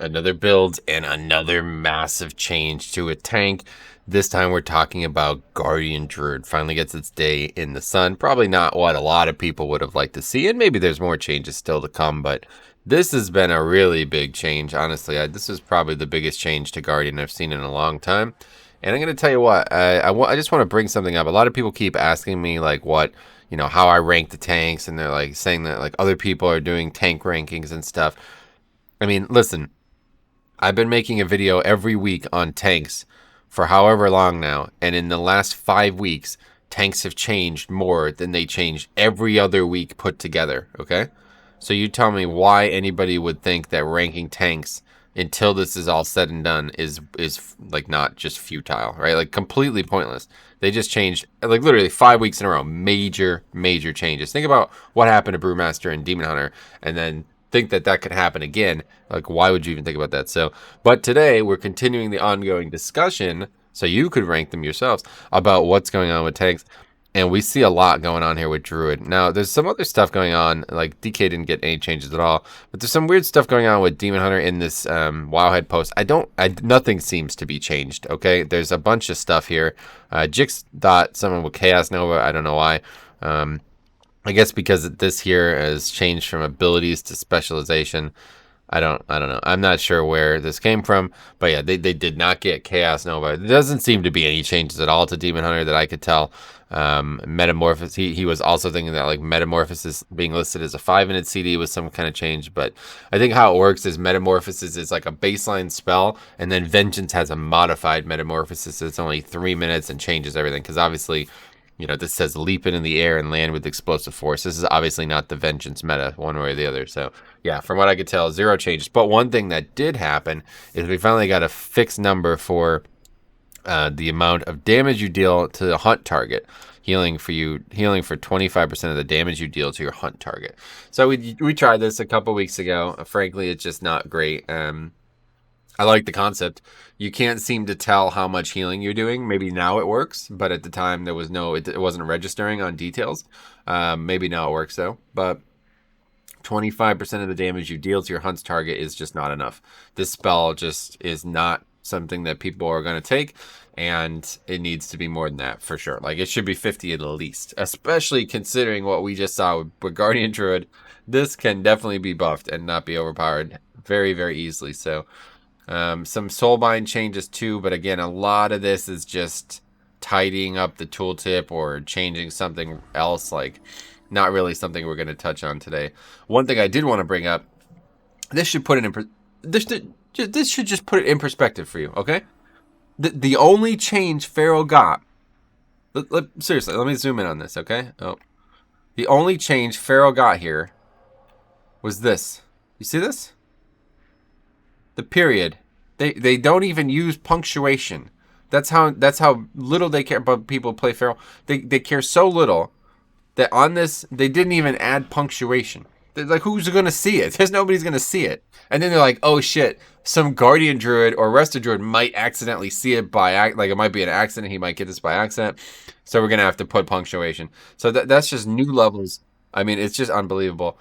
Another build and another massive change to a tank. This time we're talking about Guardian Druid. Finally gets its day in the sun. Probably not what a lot of people would have liked to see, and maybe there's more changes still to come, but this has been a really big change. Honestly, this is probably the biggest change to Guardian I've seen in a long time. And I'm going to tell you what, I just want to bring something up. A lot of people keep asking me, like, what, how I rank the tanks, and they're like saying that like other people are doing tank rankings and stuff. I mean, listen, I've been making a video every week on tanks for however long now, and in the last 5 weeks, tanks have changed more than they changed every other week put together, okay? So you tell me why anybody would think that ranking tanks until this is all said and done is like not just futile, right? Like completely pointless. They just changed like literally 5 weeks in a row, major changes. Think about what happened to Brewmaster and Demon Hunter, and then think that could happen again. Like, why would you even think about that? So, but today we're continuing the ongoing discussion, so you could rank them yourselves, about what's going on with tanks. And we see a lot going on here with Druid. Now, there's some other stuff going on. Like, DK didn't get any changes at all. But there's some weird stuff going on with Demon Hunter in this Wowhead post. Nothing seems to be changed, okay? There's a bunch of stuff here. Jix thought someone with Chaos Nova. I don't know why. I guess because this here has changed from abilities to specialization. I don't know. I'm not sure where this came from, but yeah, they did not get Chaos Nova. There doesn't seem to be any changes at all to Demon Hunter that I could tell. Metamorphosis, he was also thinking that like Metamorphosis being listed as a 5-minute CD was some kind of change, but I think how it works is Metamorphosis is like a baseline spell, and then Vengeance has a modified Metamorphosis. It's only 3 minutes and changes everything, because obviously, this says leap in the air and land with explosive force. This is obviously not the Vengeance meta, one way or the other. So, yeah, from what I could tell, 0 changes. But one thing that did happen is we finally got a fixed number for the amount of damage you deal to the hunt target. Healing for 25% of the damage you deal to your hunt target. So we tried this a couple weeks ago. Frankly, it's just not great. I like the concept. You can't seem to tell how much healing you're doing. Maybe now it works, but at the time there was it wasn't registering on details. Maybe now it works though. But 25% of the damage you deal to your hunt's target is just not enough. This spell just is not something that people are going to take, and it needs to be more than that for sure. Like, it should be 50 at the least, especially considering what we just saw with Guardian Druid. This can definitely be buffed and not be overpowered very, very easily. So some soulbind changes too, but again, a lot of this is just tidying up the tooltip or changing something else, like not really something we're going to touch on today. One thing I did want to bring up, this should just put it in perspective for you, okay? The only change Pharaoh got, seriously, let me zoom in on this, okay? The only change Pharaoh got here was this. You see this? The period. They don't even use punctuation. That's how little they care about people play Pharaoh. They care so little that on this they didn't even add punctuation. They're like, who's gonna see it? There's nobody's gonna see it. And then they're like, oh shit, some Guardian Druid or Rested Druid might accidentally see it like it might be an accident. He might get this by accident. So we're gonna have to put punctuation. So that's just new levels. I mean, it's just unbelievable.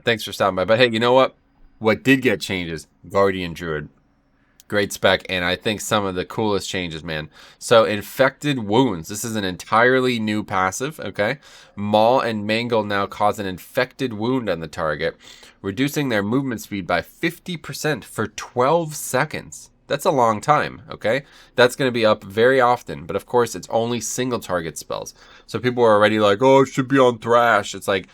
Thanks for stopping by. But hey, you know what? What did get changes? Guardian Druid. Great spec, and I think some of the coolest changes, man. So, Infected Wounds. This is an entirely new passive, okay? Maul and Mangle now cause an infected wound on the target, reducing their movement speed by 50% for 12 seconds. That's a long time, okay? That's going to be up very often, but of course, it's only single target spells. So people are already like, oh, it should be on Thrash. It's like,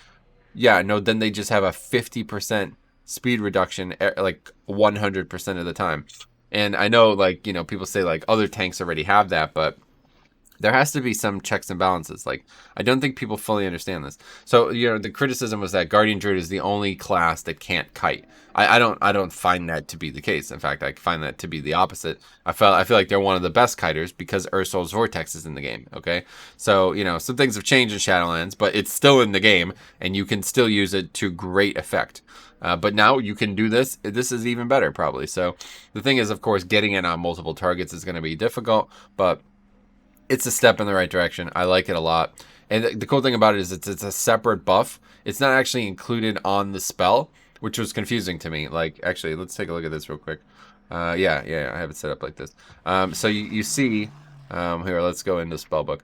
yeah, no, then they just have a 50% speed reduction, like 100% of the time. And I know, like, people say, like, other tanks already have that, but there has to be some checks and balances. Like, I don't think people fully understand this. So, the criticism was that Guardian Druid is the only class that can't kite. I don't find that to be the case. In fact, I find that to be the opposite. I feel like they're one of the best kiters because Ursol's Vortex is in the game, okay? So, some things have changed in Shadowlands, but it's still in the game, and you can still use it to great effect. But now you can do this. This is even better, probably. So the thing is, of course, getting it on multiple targets is going to be difficult, but it's a step in the right direction. I like it a lot. And the cool thing about it is it's a separate buff. It's not actually included on the spell. which was confusing to me. Like, actually, let's take a look at this real quick. Yeah, I have it set up like this. So you see, here, let's go into spellbook.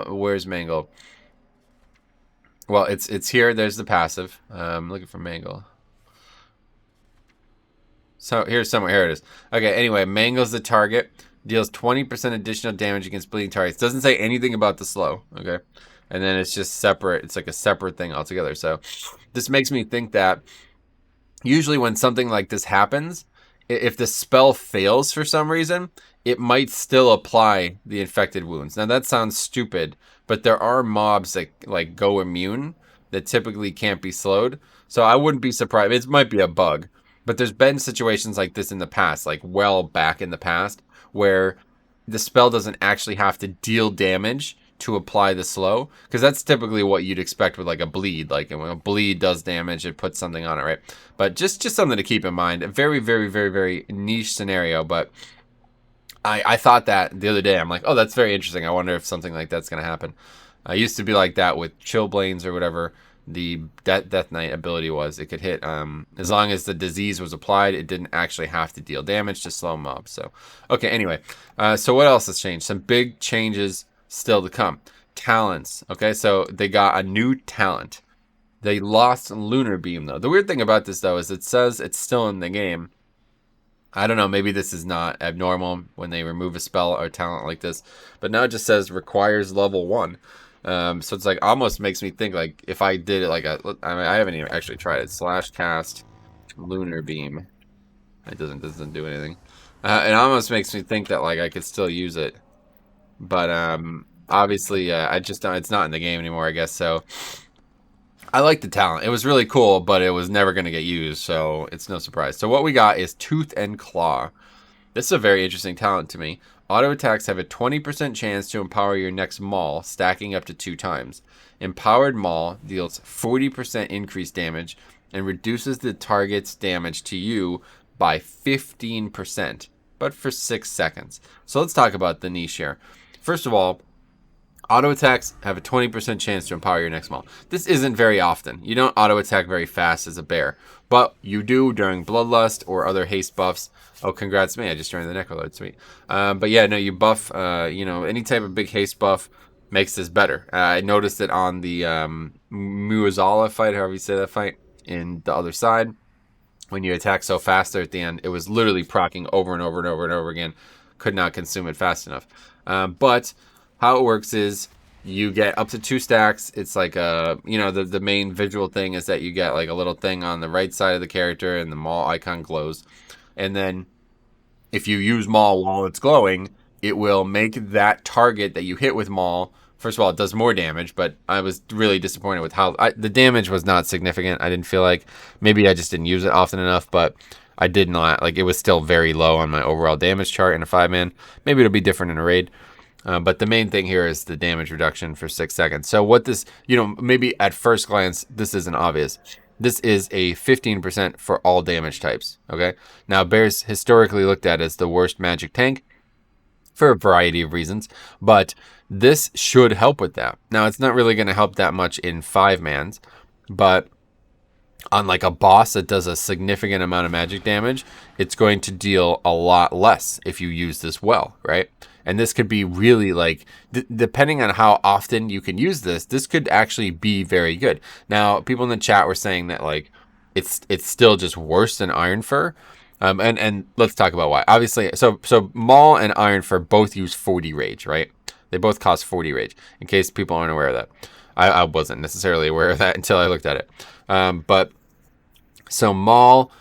Where's Mangle? Well, it's here. There's the passive. Looking for Mangle. So here's somewhere. Here it is. Okay. Anyway, Mangle's the target. Deals 20% additional damage against bleeding targets. Doesn't say anything about the slow. Okay. And then it's just separate. It's like a separate thing altogether. So this makes me think that usually when something like this happens, if the spell fails for some reason, it might still apply the infected wounds. Now that sounds stupid, but there are mobs that like go immune that typically can't be slowed. So I wouldn't be surprised. It might be a bug, but there's been situations like this in the past, like well back in the past, where the spell doesn't actually have to deal damage to apply the slow, because that's typically what you'd expect with like a bleed. Like when a bleed does damage, it puts something on it, right? But just something to keep in mind. A very, very, very, very niche scenario, but I thought that the other day. I'm like, oh, that's very interesting. I wonder if something like that's going to happen. I used to be like that with Chillblains or whatever. The Death Knight ability was it could hit as long as the disease was applied, it didn't actually have to deal damage to slow mobs. So okay, anyway, so what else has changed? Some big changes still to come. Talents. Okay, so they got a new talent. They lost Lunar Beam though. The weird thing about this though is it says it's still in the game. I don't know, maybe this is not abnormal when they remove a spell or talent like this, but now it just says requires level 1. So it's like almost makes me think like if I did it like I haven't even actually tried it. /cast Lunar Beam. It doesn't do anything. It almost makes me think that like I could still use it, but obviously I just don't. It's not in the game anymore, I guess. So I like the talent. It was really cool, but it was never going to get used, so it's no surprise. So what we got is Tooth and Claw. This is a very interesting talent to me. Auto attacks have a 20% chance to empower your next Maul, stacking up to 2 times. Empowered Maul deals 40% increased damage and reduces the target's damage to you by 15%, but for 6 seconds. So let's talk about the niche here. First of all, auto attacks have a 20% chance to empower your next Maul. This isn't very often. You don't auto attack very fast as a bear, but you do during Bloodlust or other haste buffs. Oh, congrats me! I just joined the Necrolord. Sweet. But yeah, no, you buff. Any type of big haste buff makes this better. I noticed it on the Muazala fight, however you say that fight, in the other side. When you attack so fast there at the end, it was literally proccing over and over and over and over again. Could not consume it fast enough. But how it works is you get up to 2 stacks. It's like the main visual thing is that you get like a little thing on the right side of the character and the Maul icon glows. And then if you use Maul while it's glowing, it will make that target that you hit with Maul. First of all, it does more damage, but I was really disappointed with how the damage was not significant. I didn't feel like, maybe I just didn't use it often enough, but I did not, like, it was still very low on my overall damage chart in a 5-man. Maybe it'll be different in a raid. But the main thing here is the damage reduction for 6 seconds. So what this, maybe at first glance, this isn't obvious. This is a 15% for all damage types, okay? Now, Bear's historically looked at as the worst magic tank for a variety of reasons, but this should help with that. Now, it's not really going to help that much in 5-mans, but on like a boss that does a significant amount of magic damage, it's going to deal a lot less if you use this well, right? And this could be really like, depending on how often you can use this, this could actually be very good. Now, people in the chat were saying that like it's still just worse than Iron Fur. And let's talk about why. Obviously, so Maul and Iron Fur both use 40 rage, right? They both cost 40 rage, in case people aren't aware of that. I wasn't necessarily aware of that until I looked at it. But so Maul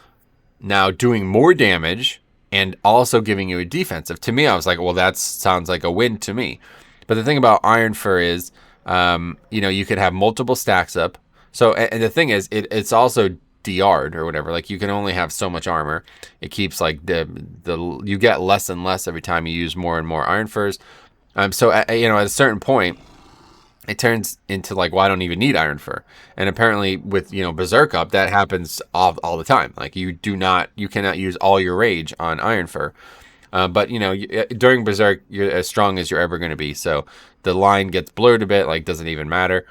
now doing more damage and also giving you a defensive. To me, I was like, well, that sounds like a win to me. But the thing about Iron Fur is, you could have multiple stacks up. So, and the thing is, it's also DR'd or whatever. Like, you can only have so much armor. It keeps like you get less and less every time you use more and more Iron Furs. So at a certain point, it turns into like, well, I don't even need Iron Fur. And apparently with, Berserk up, that happens all the time. Like, you cannot use all your rage on Iron Fur. But, during Berserk, you're as strong as you're ever going to be. So the line gets blurred a bit, like, doesn't even matter.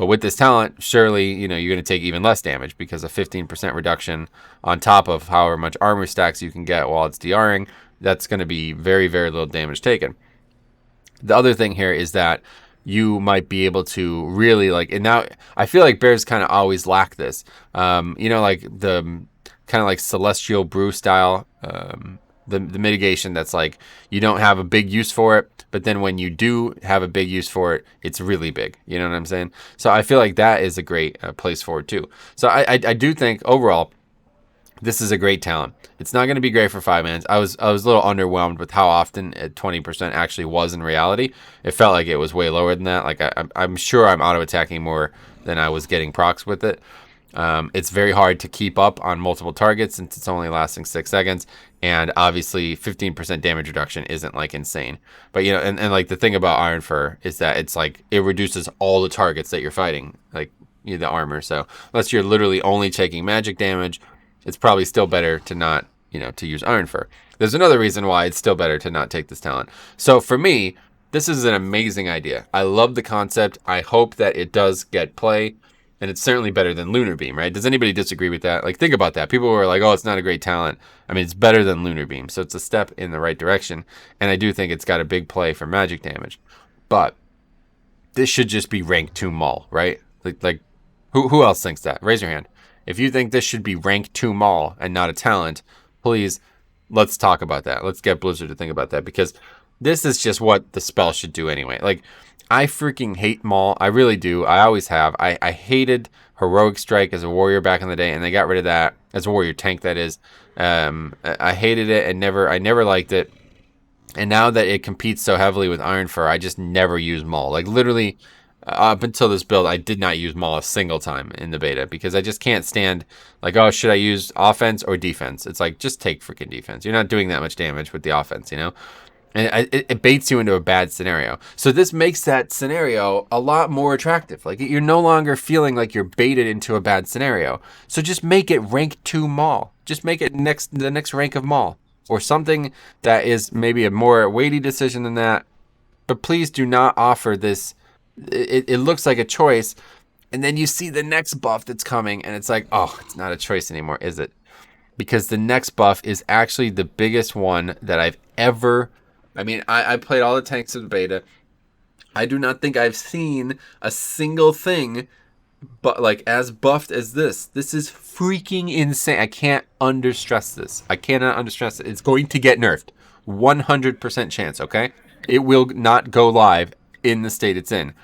But with this talent, surely, you're going to take even less damage because a 15% reduction on top of however much armor stacks you can get while it's DRing, that's going to be very, very little damage taken. The other thing here is that you might be able to really and now I feel like bears kind of always lack this. Like the kind of like celestial brew style, the mitigation that's like you don't have a big use for it, but then when you do have a big use for it, it's really big. You know what I'm saying? So I feel like that is a great place forward too. So I do think overall this is a great talent. It's not going to be great for 5-mans. I was a little underwhelmed with how often 20% actually was in reality. It felt like it was way lower than that. Like I'm sure I'm auto attacking more than I was getting procs with it. It's very hard to keep up on multiple targets since it's only lasting 6 seconds. And obviously 15% damage reduction isn't like insane. But and like the thing about Iron Fur is that it's like it reduces all the targets that you're fighting, like the armor. So unless you're literally only taking magic damage, it's probably still better to not, to use Iron Fur. There's another reason why it's still better to not take this talent. So for me, this is an amazing idea. I love the concept. I hope that it does get play. And it's certainly better than Lunar Beam, right? Does anybody disagree with that? Like, think about that. People were like, oh, it's not a great talent. I mean, it's better than Lunar Beam. So it's a step in the right direction. And I do think it's got a big play for magic damage. But this should just be rank 2 Maul, right? Like who else thinks that? Raise your hand. If you think this should be rank 2 Maul and not a talent, please, let's talk about that. Let's get Blizzard to think about that, because this is just what the spell should do anyway. Like, I freaking hate Maul. I really do. I always have. I hated Heroic Strike as a warrior back in the day, and they got rid of that as a warrior tank, that is. I hated it and I never liked it. And now that it competes so heavily with Iron Fur, I just never use Maul. Like, literally, up until this build, I did not use Maul a single time in the beta, because I just can't stand, like, oh, should I use offense or defense? It's like, just take freaking defense. You're not doing that much damage with the offense, And it baits you into a bad scenario. So this makes that scenario a lot more attractive. Like, you're no longer feeling like you're baited into a bad scenario. So just make it rank 2 Maul. Just make it the next rank of Maul. Or something that is maybe a more weighty decision than that. But please do not offer this. It looks like a choice. And then you see the next buff that's coming. And it's like, oh, it's not a choice anymore, is it? Because the next buff is actually the biggest one that I've ever... I mean, I played all the tanks of the beta. I do not think I've seen a single thing but like as buffed as this. This is freaking insane. I can't understress this. I cannot understress it. It's going to get nerfed. 100% chance, okay? It will not go live in the state it's in.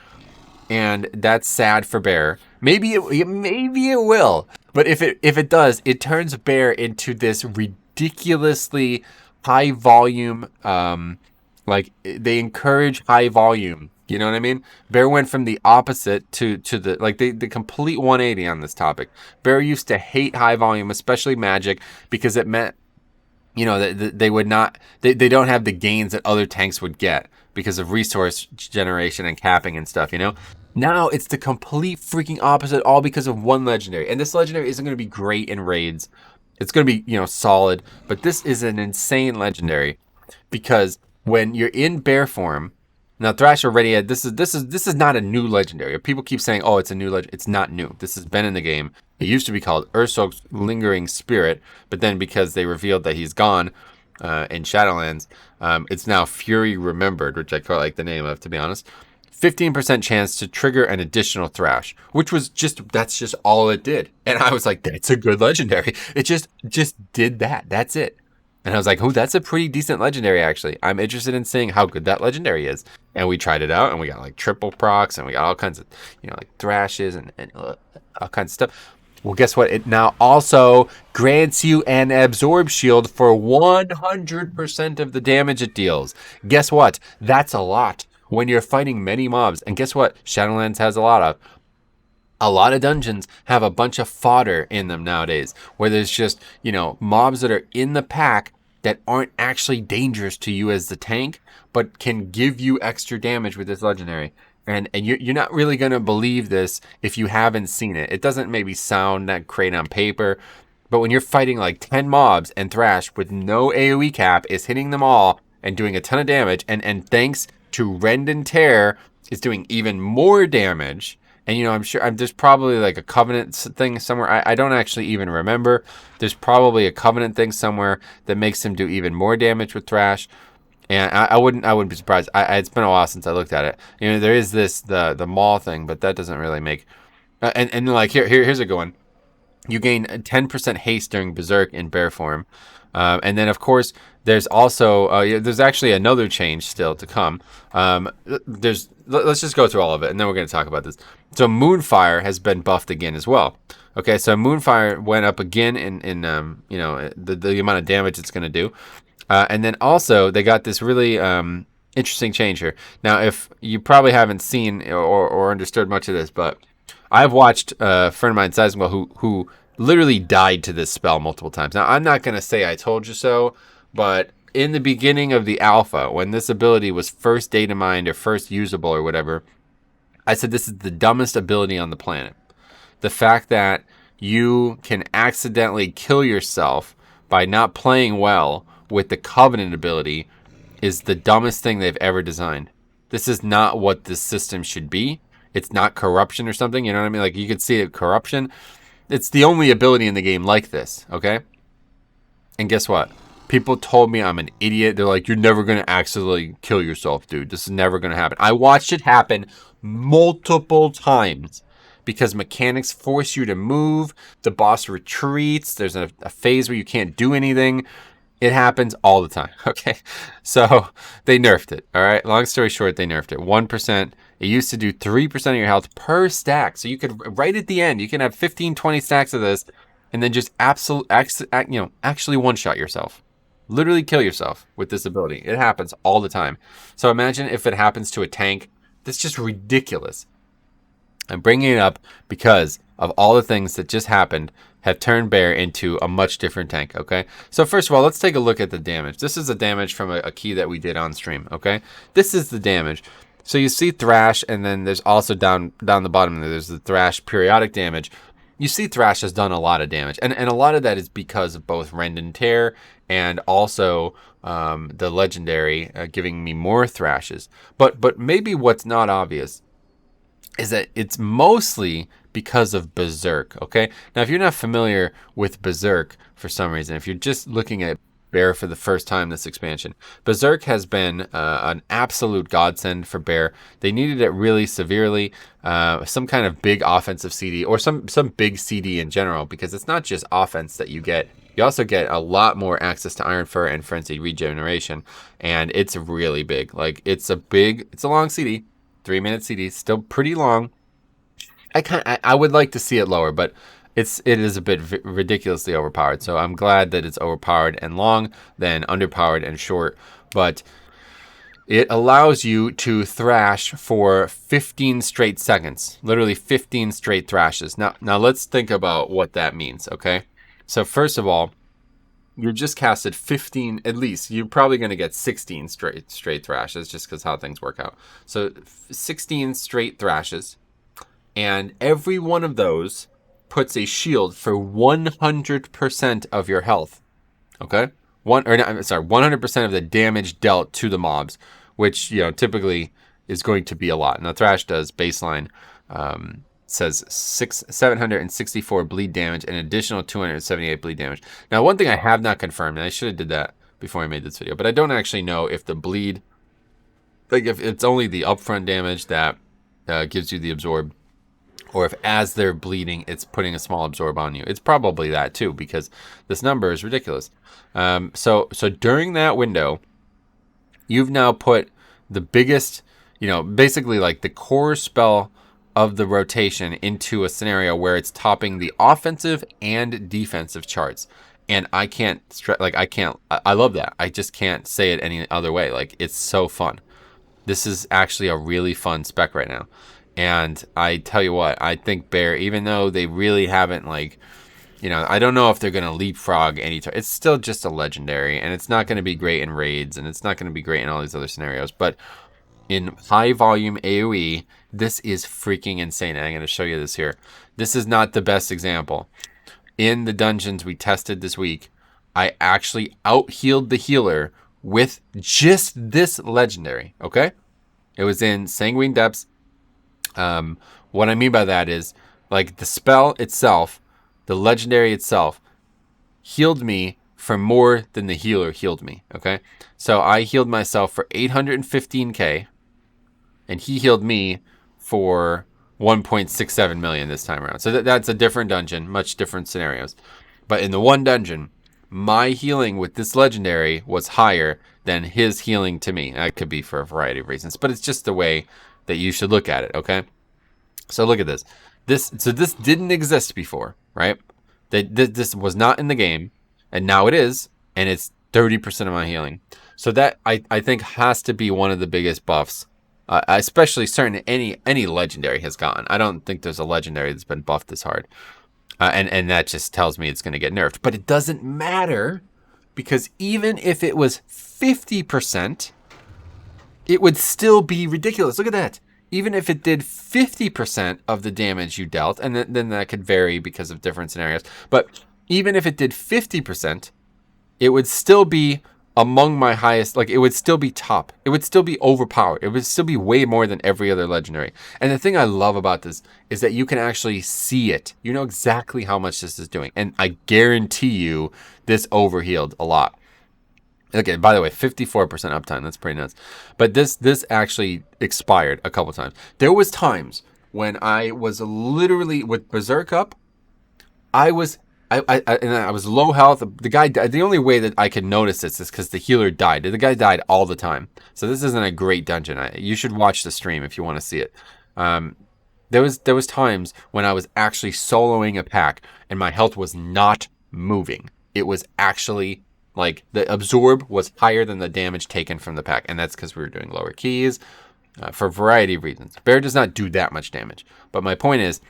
And that's sad for Bear. Maybe it will. But if it does, it turns Bear into this ridiculously high volume, like they encourage high volume. You know what I mean? Bear went from the opposite to the like the complete 180 on this topic. Bear used to hate high volume, especially magic, because it meant, you know, that they would not, they don't have the gains that other tanks would get because of resource generation and capping and stuff, you know? Now it's the complete freaking opposite, all because of one legendary. And this legendary isn't going to be great in raids. It's going to be, you know, solid, but this is an insane legendary because when you're in bear form, now Thrash already had, this is not a new legendary. People keep saying, oh, it's a new legend. It's not new. This has been in the game. It used to be called Urso's Lingering Spirit, but then because they revealed that he's gone in Shadowlands, it's now Fury Remembered, which I quite like the name of, to be honest. 15% chance to trigger an additional Thrash, which was that's just all it did. And I was like, that's a good legendary. It just did that. That's it. And I was like, oh, that's a pretty decent legendary, actually. I'm interested in seeing how good that legendary is. And we tried it out, and we got like triple procs, and we got all kinds of, you know, like thrashes and all kinds of stuff. Well, guess what? It now also grants you an absorb shield for 100% of the damage it deals. Guess what? That's a lot when you're fighting many mobs. And guess what? Shadowlands has a lot of dungeons have a bunch of fodder in them nowadays, where there's just, you know, mobs that are in the pack that aren't actually dangerous to you as the tank, but can give you extra damage with this legendary. And you're not really going to believe this if you haven't seen it. It doesn't maybe sound that great on paper, but when you're fighting like 10 mobs and Thrash with no AoE cap is hitting them all and doing a ton of damage, and thanks to Rend and Tear is doing even more damage, And I'm sure there's probably like a covenant thing somewhere. I don't actually even remember. There's probably a covenant thing somewhere that makes him do even more damage with Thrash. And I wouldn't be surprised. It's been a while since I looked at it. There is the Maul thing, but that doesn't really make. And like here's a good one. You gain 10% haste during Berserk in bear form. And then, of course, there's also there's actually another change still to come. Let's just go through all of it, and then we're going to talk about this. So Moonfire has been buffed again as well. Okay, so Moonfire went up again in the amount of damage it's going to do. And then also they got this really interesting change here. Now, if you probably haven't seen or understood much of this, but I've watched a friend of mine, Seismic, who literally died to this spell multiple times. Now, I'm not going to say I told you so, but in the beginning of the alpha, when this ability was first data mined or first usable or whatever, I said this is the dumbest ability on the planet. The fact that you can accidentally kill yourself by not playing well with the Covenant ability is the dumbest thing they've ever designed. This is not what this system should be. It's not corruption or something, you know what I mean? Like, you could see it, corruption. It's the only ability in the game like this, okay? And guess what? People told me I'm an idiot. They're like, you're never going to accidentally kill yourself, dude. This is never going to happen. I watched it happen multiple times because mechanics force you to move. The boss retreats. There's a phase where you can't do anything. It happens all the time, okay? So they nerfed it, all right? Long story short, they nerfed it. 1%. It used to do 3% of your health per stack. So you could, right at the end, you can have 15, 20 stacks of this and then just actually one-shot yourself. Literally kill yourself with this ability. It happens all the time. So imagine if it happens to a tank. That's just ridiculous. I'm bringing it up because of all the things that just happened have turned Bear into a much different tank, okay? So first of all, let's take a look at the damage. This is the damage from a key that we did on stream, okay? This is the damage. So you see Thrash, and then there's also down the bottom there's the Thrash periodic damage. You see Thrash has done a lot of damage, and a lot of that is because of both Rend and Tear and also the Legendary giving me more Thrashes. But maybe what's not obvious is that it's mostly because of Berserk, okay? Now, if you're not familiar with Berserk for some reason, if you're just looking at Bear for the first time this expansion, Berserk has been an absolute godsend for Bear. They needed it really severely, some kind of big offensive CD or some big CD in general, because it's not just offense that you get. You also get a lot more access to Iron Fur and Frenzy Regeneration, and it's really big. Like, it's a long CD, 3-minute CD, still pretty long. I would like to see it lower, but it is a bit ridiculously overpowered. So I'm glad that it's overpowered and long than underpowered and short. But it allows you to thrash for 15 straight seconds, literally 15 straight thrashes. Now let's think about what that means, okay? So first of all, you just casted 15, at least. You're probably going to get 16 straight thrashes just because how things work out. So 16 straight thrashes. And every one of those puts a shield for 100% of your health. Okay? 100% of the damage dealt to the mobs, which, typically is going to be a lot. Now, Thrash does baseline, says 764 bleed damage and an additional 278 bleed damage. Now, one thing I have not confirmed, and I should have did that before I made this video, but I don't actually know if the bleed, like if it's only the upfront damage that gives you the absorb, or if as they're bleeding, it's putting a small absorb on you. It's probably that too, because this number is ridiculous. So during that window, you've now put the biggest, basically like the core spell of the rotation into a scenario where it's topping the offensive and defensive charts. And I love that. I just can't say it any other way. Like, it's so fun. This is actually a really fun spec right now. And I tell you what, I think Bear, even though they really haven't, I don't know if they're going to leapfrog any time. It's still just a legendary, and it's not going to be great in raids, and it's not going to be great in all these other scenarios. But in high volume AoE, this is freaking insane. And I'm going to show you this here. This is not the best example. In the dungeons we tested this week, I actually out-healed the healer with just this legendary, okay? It was in Sanguine Depths. What I mean by that is, like, the spell itself, the legendary itself, healed me for more than the healer healed me, okay? So I healed myself for 815k, and he healed me for 1.67 million this time around. So that's a different dungeon, much different scenarios. But in the one dungeon, my healing with this legendary was higher than his healing to me. That could be for a variety of reasons, but it's just the way that you should look at it, okay? So look at this. This didn't exist before, right? This was not in the game, and now it is, and it's 30% of my healing. So that I think has to be one of the biggest buffs, especially certain any legendary has gotten. I don't think there's a legendary that's been buffed this hard, and that just tells me it's going to get nerfed. But it doesn't matter, because even if it was 50%, it would still be ridiculous. Look at that. Even if it did 50% of the damage you dealt, and then that could vary because of different scenarios, but even if it did 50%, it would still be among my highest, like, it would still be top. It would still be overpowered. It would still be way more than every other legendary. And the thing I love about this is that you can actually see it. You know exactly how much this is doing. And I guarantee you this overhealed a lot. Okay, by the way, 54% uptime. That's pretty nuts. But this actually expired a couple times. There was times when I was literally with Berserk up. I was low health. The guy died. The only way that I could notice this is because the healer died. The guy died all the time. So this isn't a great dungeon. You should watch the stream if you want to see it. There was times when I was actually soloing a pack and my health was not moving. It was actually, like, the absorb was higher than the damage taken from the pack, and that's because we were doing lower keys for a variety of reasons. Bear does not do that much damage, but my point is,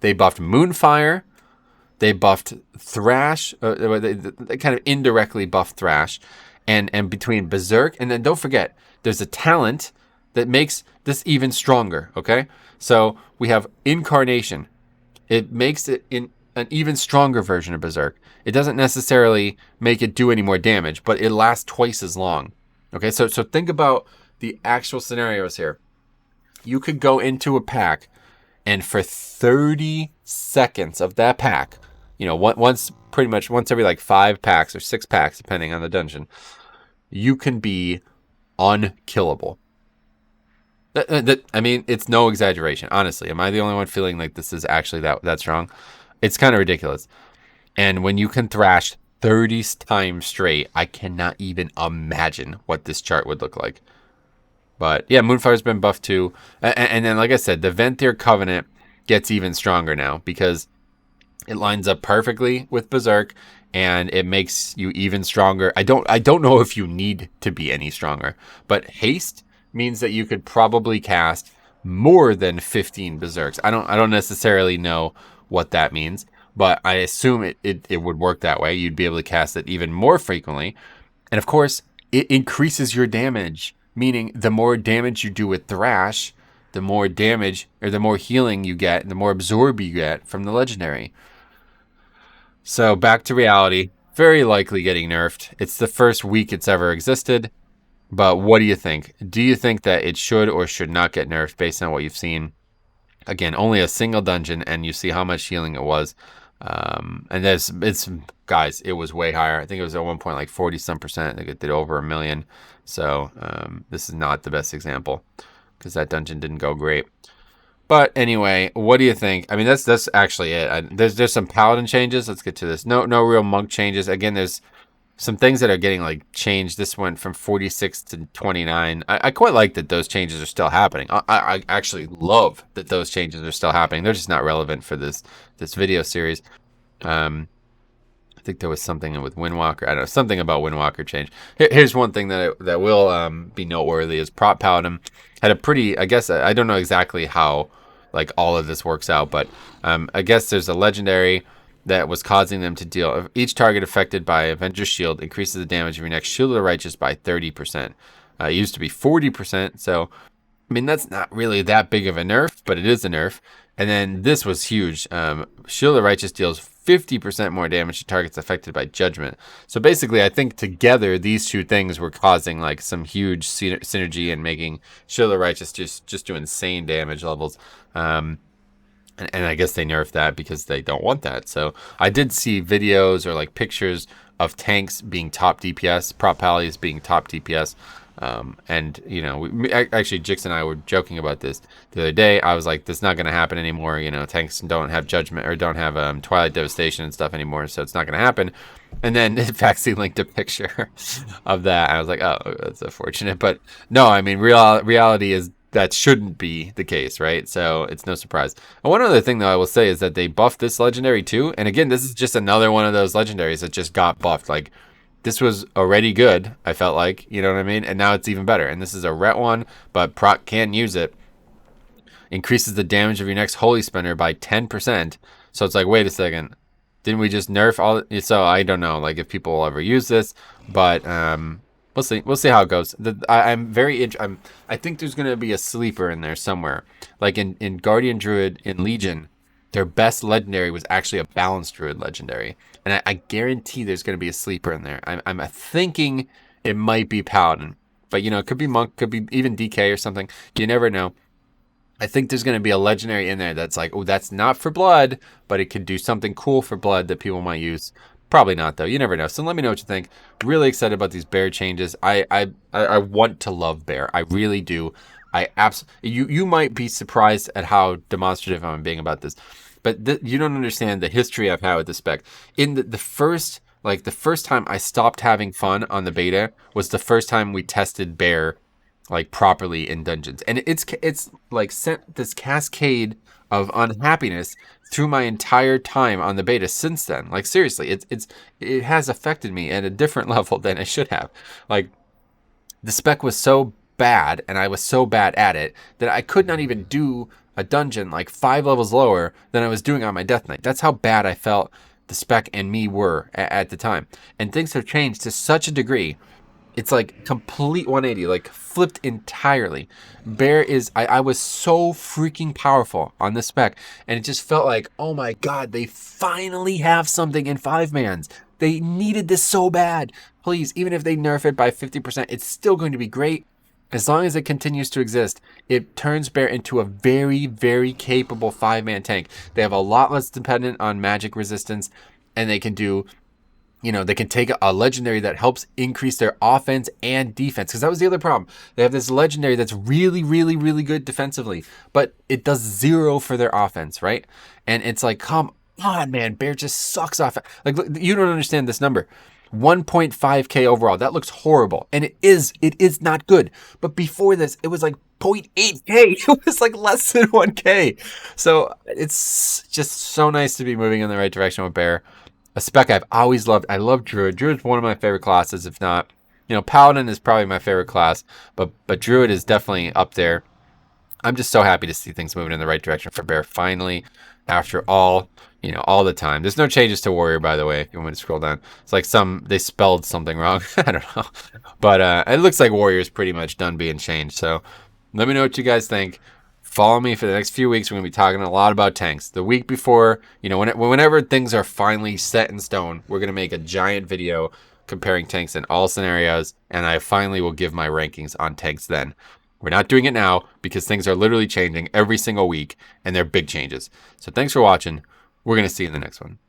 they buffed Moonfire, they buffed Thrash, they kind of indirectly buffed Thrash, and between Berserk, and then don't forget, there's a talent that makes this even stronger, okay? So we have Incarnation. It makes it in an even stronger version of Berserk. It doesn't necessarily make it do any more damage, but it lasts twice as long. Okay, so think about the actual scenarios here. You could go into a pack, and for 30 seconds of that pack, you know, once every like 5 packs or 6 packs, depending on the dungeon, you can be unkillable. I mean, it's no exaggeration. Honestly, am I the only one feeling like this is actually that strong? It's kind of ridiculous. And when you can thrash 30 times straight, I cannot even imagine what this chart would look like. But yeah, Moonfire's been buffed too. And then, like I said, the Venthyr Covenant gets even stronger now because it lines up perfectly with Berserk, and it makes you even stronger. I don't know if you need to be any stronger, but haste means that you could probably cast more than 15 Berserks. I don't necessarily know what that means, but I assume it would work that way. You'd be able to cast it even more frequently. And of course, it increases your damage, meaning the more damage you do with Thrash, the more damage or the more healing you get, the more absorb you get from the legendary. So back to reality, very likely getting nerfed. It's the first week it's ever existed. But what do you think? Do you think that it should or should not get nerfed based on what you've seen? Again, only a single dungeon, and you see how much healing it was. And guys, it was way higher. I think it was at one point like 40-some%. I think it did over 1 million. So this is not the best example because that dungeon didn't go great. But anyway, what do you think? I mean, that's actually it. There's some paladin changes. Let's get to this. No real monk changes. Again, there's some things that are getting like changed. This went from 46 to 29. I quite like that those changes are still happening. I actually love that those changes are still happening. They're just not relevant for this video series. I think there was something with Windwalker. I don't know, something about Windwalker change. Here's one thing that will be noteworthy is Prop Paladin had a pretty, I guess, I don't know exactly how like all of this works out, but I guess there's a legendary that was causing them to deal. Each target affected by Avenger's Shield increases the damage of your next Shield of the Righteous by 30%. It used to be 40%, so I mean that's not really that big of a nerf, but it is a nerf. And then this was huge. Shield of the Righteous deals 50% more damage to targets affected by judgment. So basically, I think together these two things were causing like some huge synergy and making Shield of the Righteous just do insane damage levels. And I guess they nerfed that because they don't want that. So I did see videos or like pictures of tanks being top DPS, prop pallies being top DPS. And you know, actually Jix and I were joking about this the other day. I was like, this is not going to happen anymore. You know, tanks don't have judgment or don't have Twilight Devastation and stuff anymore, so it's not going to happen. And then Faxi linked a picture of that. I was like, oh, that's unfortunate. But no, I mean, reality is that shouldn't be the case, right? So it's no surprise. And one other thing, though, I will say is that they buffed this legendary too. And again, this is just another one of those legendaries that just got buffed. Like, this was already good, I felt like, you know what I mean? And now it's even better. And this is a ret one, but proc can use it. Increases the damage of your next Holy Spender by 10%. So it's like, wait a second. Didn't we just nerf all? So I don't know, like, if people will ever use this, but we'll see. We'll see how it goes. I think there's gonna be a sleeper in there somewhere. Like in Guardian Druid in Legion, their best legendary was actually a balanced Druid legendary, and I guarantee there's gonna be a sleeper in there. I'm thinking it might be Paladin, but you know, it could be Monk, could be even DK or something. You never know. I think there's going to be a legendary in there that's like, oh, that's not for blood, but it could do something cool for blood that people might use. Probably not, though. You never know. So let me know what you think. Really excited about these bear changes. I want to love bear. I really do. You might be surprised at how demonstrative I'm being about this, but you don't understand the history I've had with this spec. In the first time I stopped having fun on the beta was the first time we tested bear like properly in dungeons, and it's like sent this cascade of unhappiness through my entire time on the beta since then. Like seriously, it has affected me at a different level than it should have. Like the spec was so bad and I was so bad at it that I could not even do a dungeon like 5 levels lower than I was doing on my Death Knight. That's how bad I felt the spec and me were at the time, and things have changed to such a degree. It's like complete 180, like flipped entirely. Bear is, I was so freaking powerful on this spec, and it just felt like, oh my god, they finally have something in 5-mans. They needed this so bad. Please, even if they nerf it by 50%, it's still going to be great. As long as it continues to exist, it turns Bear into a very, very capable 5-man tank. They have a lot less dependent on magic resistance, and they can do... You know, they can take a legendary that helps increase their offense and defense. Because that was the other problem. They have this legendary that's really, really, really good defensively. But it does 0 for their offense, right? And it's like, come on, man. Bear just sucks off. Like, look, you don't understand this number. 1.5k overall. That looks horrible. And it is not good. But before this, it was like 0.8k. It was like less than 1k. So it's just so nice to be moving in the right direction with Bear. A spec I've always loved. I love Druid. Druid's one of my favorite classes, if not, you know, Paladin is probably my favorite class, but Druid is definitely up there. I'm just so happy to see things moving in the right direction for Bear finally, after all the time. There's no changes to Warrior, by the way, if you want me to scroll down. It's like they spelled something wrong. I don't know. But it looks like Warrior is pretty much done being changed. So let me know what you guys think. Follow me for the next few weeks. We're going to be talking a lot about tanks. The week before, you know, whenever things are finally set in stone, we're going to make a giant video comparing tanks in all scenarios, and I finally will give my rankings on tanks then. We're not doing it now because things are literally changing every single week, and they're big changes. So thanks for watching. We're going to see you in the next one.